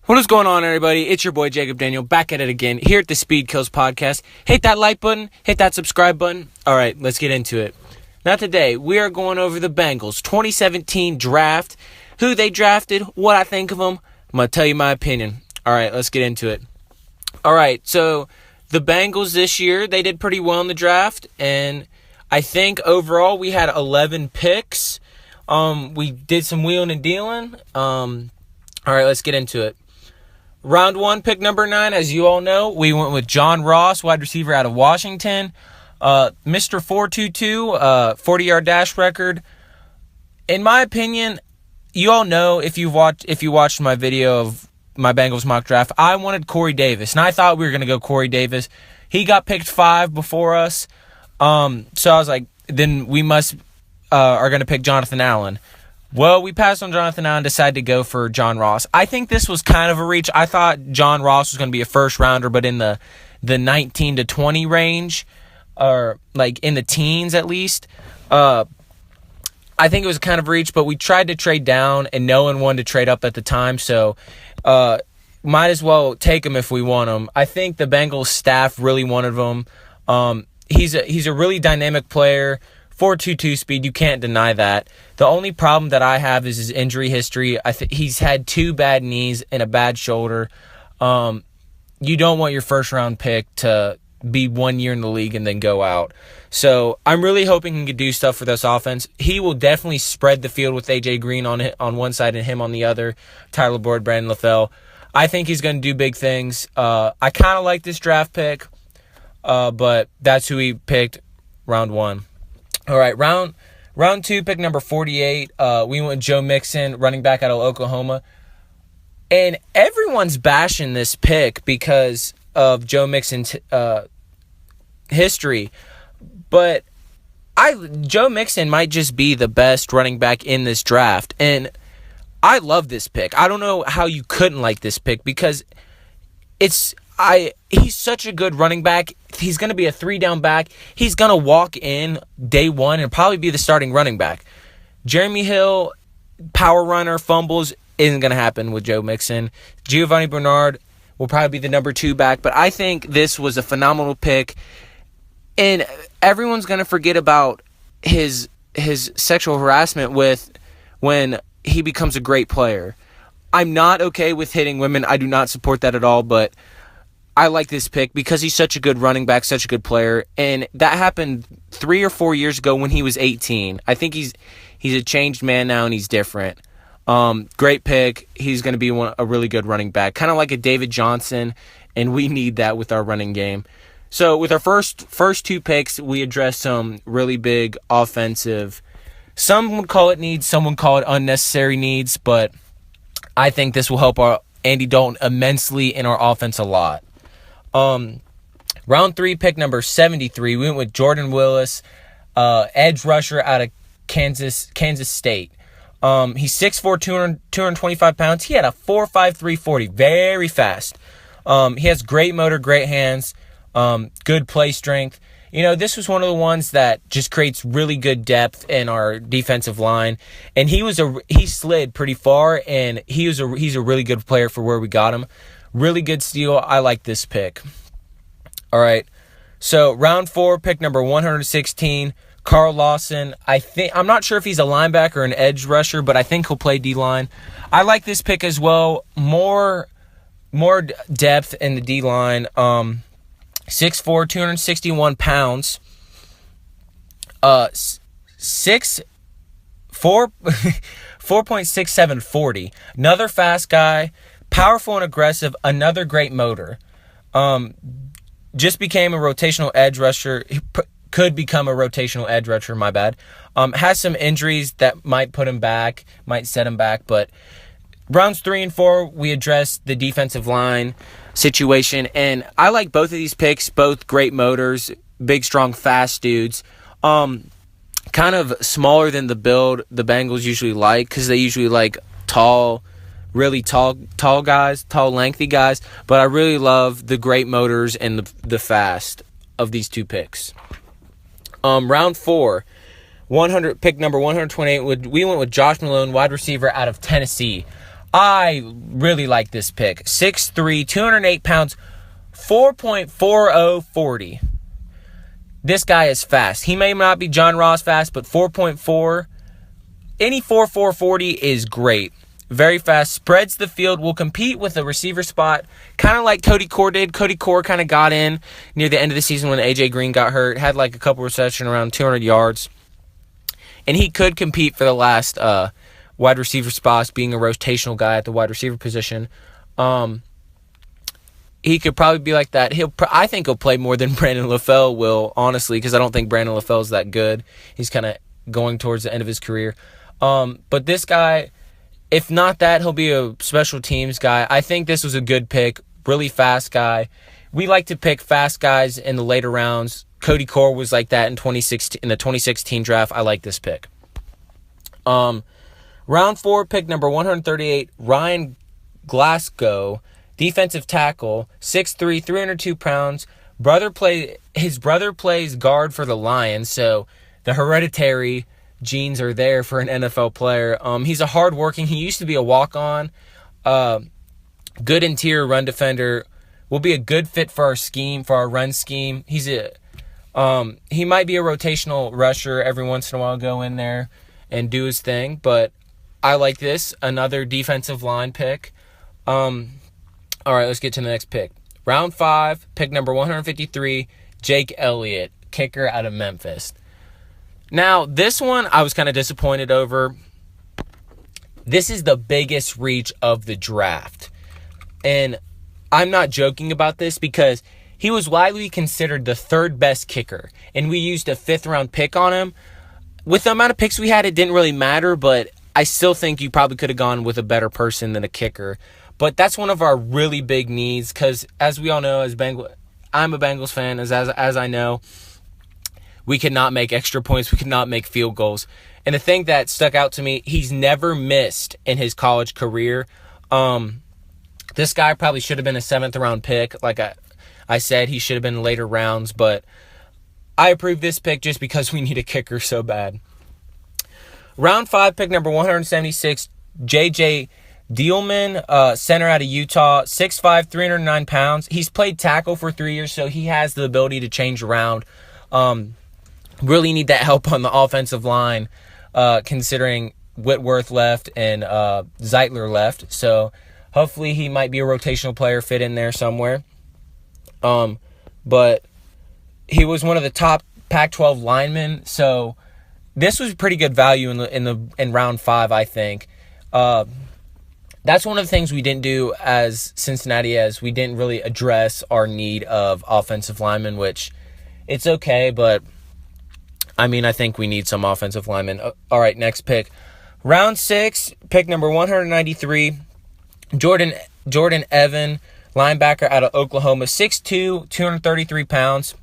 What is going on, everybody? It's your boy Jacob Daniel back at it again here at the Speed Kills Podcast. Hit that like button, hit that subscribe button. All right, let's get into it. Now today, we are going over the Bengals 2017 draft, who they drafted, what I think of them. I'm going to tell you my opinion. All right, let's get into it. All right, so the Bengals this year, they did pretty well in the draft, and I think overall we had 11 picks. We did some wheeling and dealing. All right, let's get into it. Round 1, pick number 9, as you all know, we went with John Ross, wide receiver out of Washington. Mr. 4.22, 40-yard dash record. In my opinion, you all know if you watched my video of my Bengals mock draft, I wanted Corey Davis, and I thought we were going to go Corey Davis. He got picked 5 before us, so I was like, then we are going to pick Jonathan Allen. Well, we passed on Jonathan Allen and decided to go for John Ross. I think this was kind of a reach. I thought John Ross was going to be a first-rounder, but in the 19 to 20 range, or like in the teens at least. I think it was kind of a reach, but we tried to trade down, and no one wanted to trade up at the time, so might as well take him if we want him. I think the Bengals staff really wanted him. He's a really dynamic player. 4.22 speed, you can't deny that. The only problem that I have is his injury history. He's had 2 bad knees and a bad shoulder. You don't want your first-round pick to be 1 year in the league and then go out. So I'm really hoping he can do stuff for this offense. He will definitely spread the field with AJ Green on one side and him on the other, Tyler Boyd, Brandon LaFell. I think he's going to do big things. I kind of like this draft pick, but that's who we picked round 1. All right, round 2, pick number 48. We went with Joe Mixon, running back out of Oklahoma. And everyone's bashing this pick because of Joe Mixon's history. But Joe Mixon might just be the best running back in this draft. And I love this pick. I don't know how you couldn't like this pick because he's such a good running back. He's going to be a 3-down back. He's going to walk in day 1 and probably be the starting running back. Jeremy Hill, power runner, fumbles, isn't going to happen with Joe Mixon. Giovanni Bernard will probably be the number 2 back, but I think this was a phenomenal pick. And everyone's going to forget about his sexual harassment when he becomes a great player. I'm not okay with hitting women. I do not support that at all, but I like this pick because he's such a good running back, such a good player, and that happened 3 or 4 years ago when he was 18. I think he's a changed man now, and he's different. Great pick. He's going to be a really good running back, kind of like a David Johnson, and we need that with our running game. So with our first 2 picks, we addressed some really big offensive. Some would call it needs, some would call it unnecessary needs, but I think this will help our Andy Dalton immensely in our offense a lot. Round 3, pick number 73, we went with Jordan Willis, edge rusher out of Kansas State. He's 6'4", 225 pounds. He had a 4.53 40, very fast. He has great motor, great hands, good play strength. You know, this was one of the ones that just creates really good depth in our defensive line, and he slid pretty far, and he's a really good player for where we got him. Really good steal. I like this pick. All right. So round 4, pick number 116, Carl Lawson. I'm not sure if he's a linebacker or an edge rusher, but I think he'll play D-line. I like this pick as well. More depth in the D-line. 6'4", 261 pounds. 4.67 40. Another fast guy. Powerful and aggressive, another great motor. Just became a rotational edge rusher. He could become a rotational edge rusher, my bad. Has some injuries that might put him back, might set him back. But rounds 3 and 4, we addressed the defensive line situation. And I like both of these picks, both great motors, big, strong, fast dudes. Kind of smaller than the build the Bengals usually like because they usually like tall, really tall guys, tall, lengthy guys, but I really love the great motors and the fast of these 2 picks. Round 4, pick number 128, we went with Josh Malone, wide receiver out of Tennessee. I really like this pick. 6'3", 208 pounds, 4.4040. This guy is fast. He may not be John Ross fast, but 4.4, any 4.40 is great. Very fast, spreads the field, will compete with the receiver spot, kind of like Cody Core did. Cody Core kind of got in near the end of the season when AJ Green got hurt, had like a couple receptions around 200 yards. And he could compete for the last wide receiver spots, being a rotational guy at the wide receiver position. He could probably be like that. I think he'll play more than Brandon LaFell will, honestly, because I don't think Brandon LaFell is that good. He's kind of going towards the end of his career. But this guy, if not that, he'll be a special teams guy. I think this was a good pick. Really fast guy. We like to pick fast guys in the later rounds. Cody Core was like that in the 2016 draft. I like this pick. Round 4, pick number 138, Ryan Glasgow, defensive tackle, 6'3", 302 pounds. His brother plays guard for the Lions, so the hereditary genes are there for an NFL player. He's a hard-working. He used to be a walk-on, good interior run defender. Will be a good fit for our scheme, for our run scheme. He might be a rotational rusher every once in a while, go in there and do his thing, but I like this. Another defensive line pick. All right, let's get to the next pick. Round 5, pick number 153, Jake Elliott, kicker out of Memphis. Now, this one I was kind of disappointed over. This is the biggest reach of the draft. And I'm not joking about this because he was widely considered the third best kicker, and we used a 5th-round pick on him. With the amount of picks we had, it didn't really matter, but I still think you probably could have gone with a better person than a kicker. But that's one of our really big needs because, as we all know, I'm a Bengals fan, as I know, we could not make extra points. We could not make field goals. And the thing that stuck out to me, he's never missed in his college career. This guy probably should have been a 7th-round pick. Like I said, he should have been in later rounds, but I approve this pick just because we need a kicker so bad. Round 5, pick number 176, J.J. Dielman, center out of Utah, 6'5", 309 pounds. He's played tackle for 3 years, so he has the ability to change around. Really need that help on the offensive line, considering Whitworth left and Zeitler left. So hopefully he might be a rotational player, fit in there somewhere. But he was one of the top Pac-12 linemen, so this was pretty good value in round 5, I think. That's one of the things we didn't do as Cincinnati, as we didn't really address our need of offensive linemen, which it's okay, but I mean, I think we need some offensive linemen. All right, next pick. Round 6, pick number 193, Jordan Evan, linebacker out of Oklahoma, 6'2", 233 pounds.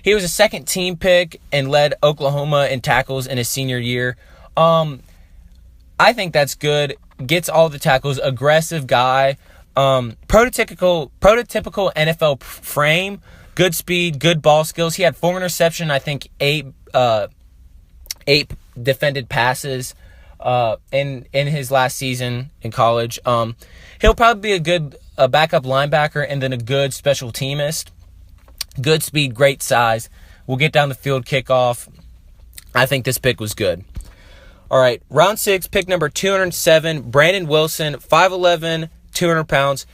He was a second-team pick and led Oklahoma in tackles in his senior year. I think that's good. Gets all the tackles. Aggressive guy. Prototypical NFL frame. Good speed. Good ball skills. He had 4 interceptions. I think 8 defended passes in his last season in college. He'll probably be a good backup linebacker and then a good special teamist. Good speed, great size. We'll get down the field, kickoff. I think this pick was good. All right, round 6, pick number 207, Brandon Wilson, 5'11", 200 pounds.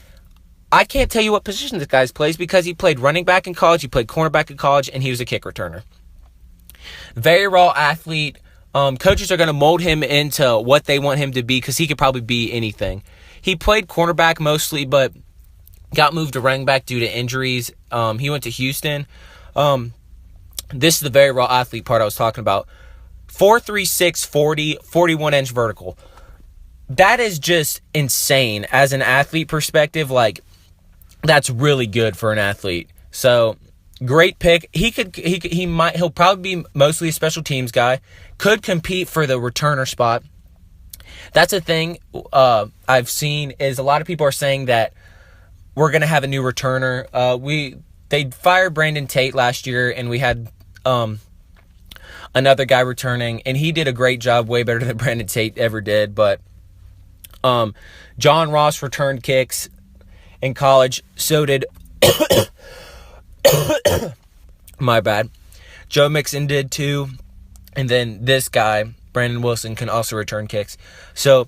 I can't tell you what position this guy plays because he played running back in college, he played cornerback in college, and he was a kick returner. Very raw athlete. Coaches are going to mold him into what they want him to be because he could probably be anything. He played cornerback mostly, but got moved to running back due to injuries. He went to Houston. This is the very raw athlete part I was talking about. 4.36 40, 41-inch vertical. That is just insane as an athlete perspective. Like, that's really good for an athlete. So, great pick. He'll probably be mostly a special teams guy. Could compete for the returner spot. That's a thing I've seen is a lot of people are saying that we're going to have a new returner. They fired Brandon Tate last year, and we had another guy returning, and he did a great job, way better than Brandon Tate ever did. But John Ross returned kicks in college. So did my bad. Joe Mixon did too. And then this guy, Brandon Wilson, can also return kicks. So,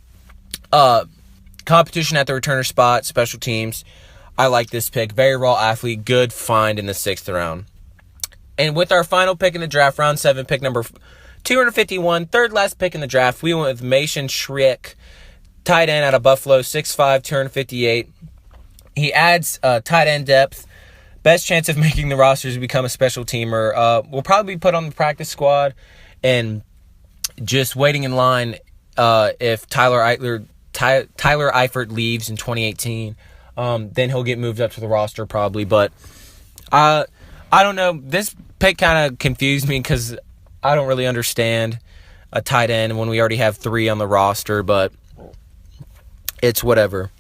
competition at the returner spot, special teams. I like this pick. Very raw athlete. Good find in the 6th round. And with our final pick in the draft, round 7, pick number 251, third last pick in the draft, we went with Mason Schrick, tight end out of Buffalo, 6'5", 258. He adds tight end depth. Best chance of making the roster is to become a special teamer. Will probably be put on the practice squad and just waiting in line if Tyler Eifert leaves in 2018. Then he'll get moved up to the roster probably. But I don't know. This pick kind of confused me because I don't really understand a tight end when we already have 3 on the roster. But it's whatever.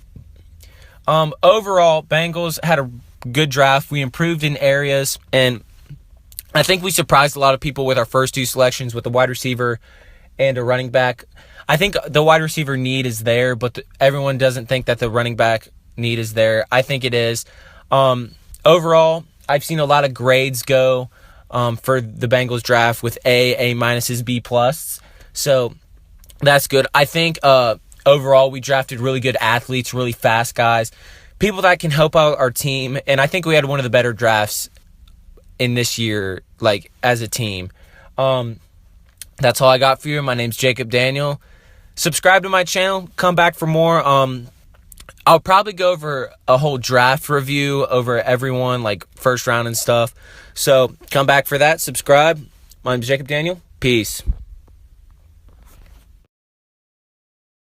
Overall, Bengals had a good draft. We improved in areas, and I think we surprised a lot of people with our first 2 selections with a wide receiver and a running back. I think the wide receiver need is there, but everyone doesn't think that the running back need is there. I think it is. Overall, I've seen a lot of grades go for the Bengals draft with A minuses, B plus. So that's good. I think overall we drafted really good athletes, really fast guys, people that can help out our team, and I think we had one of the better drafts in this year, like, as a team. That's all I got for you. My name's Jacob Daniel. Subscribe to my channel. Come back for more. I'll probably go over a whole draft review over everyone, like first round and stuff. So come back for that. Subscribe. My name's Jacob Daniel. Peace.